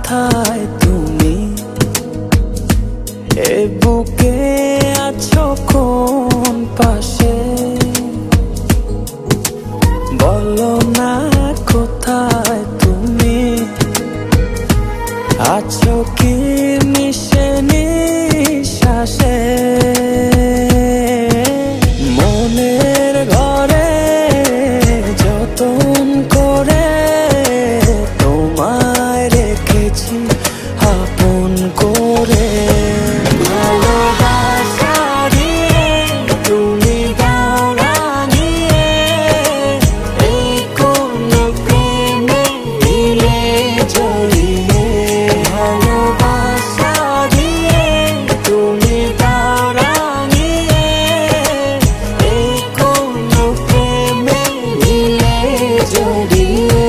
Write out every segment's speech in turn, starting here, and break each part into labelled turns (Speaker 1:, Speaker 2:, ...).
Speaker 1: কোথায় তুমি, এ বুকে আছো কোন পাশে, বলো না কোথায় তুমি, আছো কি মিশে নিঃশ্বাসে। মনের ঘরে যতন করে তোমায় রেখেছি আপন করে। ভালোবাসা দিয়ে তুমি দাও রাঙিয়ে, এই কোন প্রেমে দিলে জড়িয়ে। ভালোবাসা দিয়ে তুমি দাও রাঙিয়ে, এই কোন প্রেমে দিলে জড়িয়ে।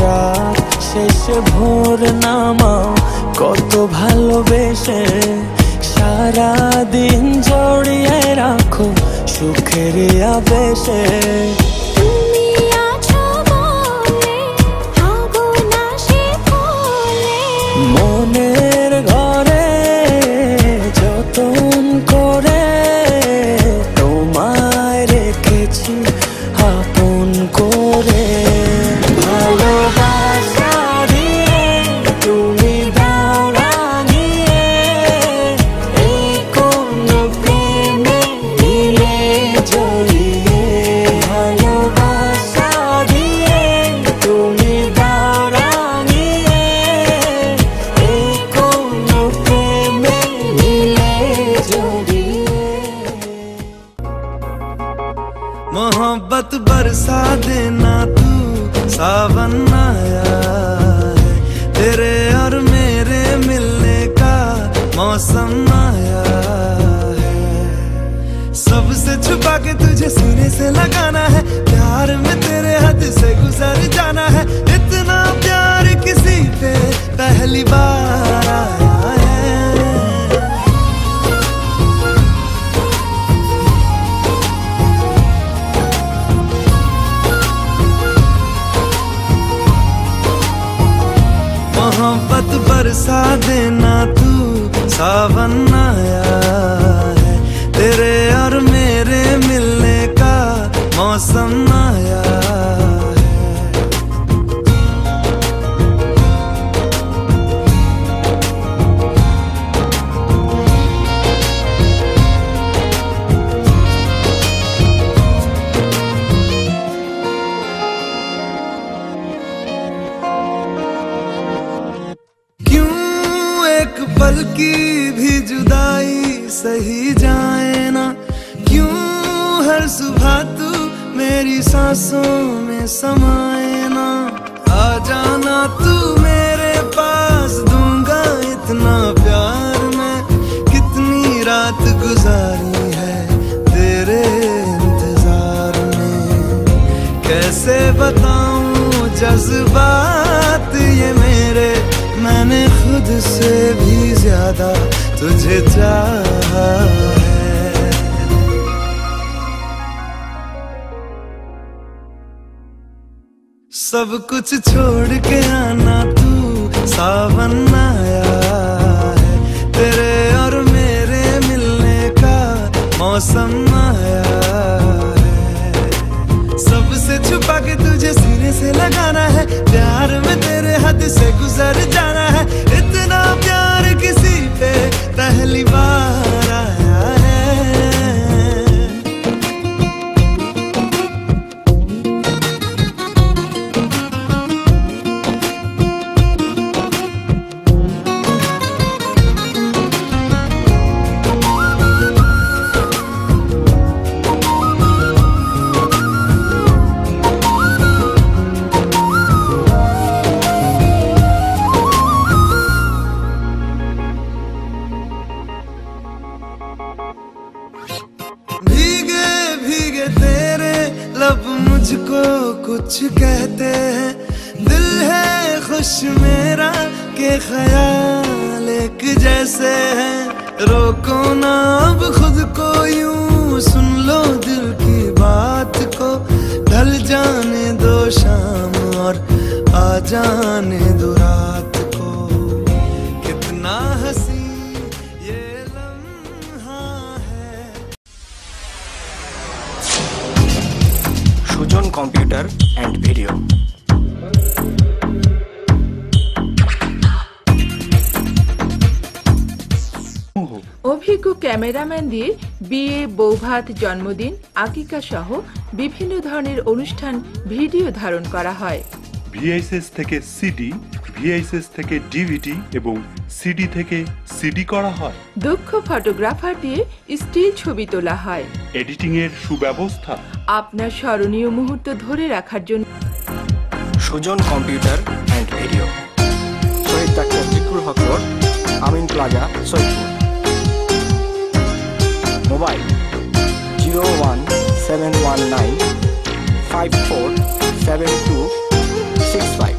Speaker 1: রাত শেষে ভোর নামাও কত ভালোবেসে, সারাদিন জড়িয়ে রাখো সুখের আবেশে। মনের ঘরে যতন করে তোমায় রেখেছি আপন করে। ভালোবাসা দিয়ে তুমি দাও রাঙিয়ে, এই কোন প্রেমে দিলে জড়িয়ে। ভালোবাসা দিয়ে তুমি দাও রাঙিয়ে, এই কোন প্রেমে দিলে জড়িয়ে।
Speaker 2: मोहब्बत बरसा देना तू, सावन आया है, तेरे और मेरे मिलने का मौसम आया है। सबसे छुपा के तुझे सीने से लगाना है, प्यार में तेरे हद से गुजर जाना है। इतना प्यार किसी पे पहली बार आया है। मोहब्बत बरसा देना तू, सावन आया है, तेरे और मेरे मिलने का मौसम आया है। पल की भी जुदाई सही जाए ना, क्यों हर सुबह तू मेरी सांसों में समाए ना। आ जाना तू मेरे पास, दूंगा इतना प्यार मैं, कितनी रात गुजारी है तेरे इंतजार में। कैसे बताऊं जज्बात ये मेरे, मैंने खुद से भी ज्यादा तुझे चाहा है। सब कुछ छोड़ के आना तू, सावन आया है, तेरे और मेरे मिलने का मौसम आया है। सबसे छुपा के तुझे सीने से लगाना है, प्यार में तेरे हद से गुजर जाना है। इतना प्यार किसी पे पहली बार आया है। के ख्याल एक जैसे हैं, रोको ना अब खुद को यूं, सुन लो दिल की बात को, ढल जाने दो शाम और आ जाने दो रात को। कितना हंसी ये लम्हा है।
Speaker 3: Sujan computer and video.
Speaker 4: অভিজ্ঞ ক্যামেরাম্যান দিয়ে বিয়ে, বৌভাত, জন্মদিন, আকিকা সহ বিভিন্ন ধরনের অনুষ্ঠান ভিডিও ধারণ করা হয়।
Speaker 5: ভিএইচএস থেকে সিডি, ভিএইচএস থেকে ডিভিডি এবং সিডি থেকে সিডি করা হয়।
Speaker 4: দক্ষ ফটোগ্রাফার দিয়ে স্টিল ছবি তোলা হয়।
Speaker 5: এডিটিং এর সুব্যবস্থা।
Speaker 4: আপনার স্মরণীয় মুহূর্ত ধরে রাখার জন্য
Speaker 3: Sujan computer and video, Shahid doctor Zikur Haque road, Amin plaza, Saidpur. Mobile 01719 547265।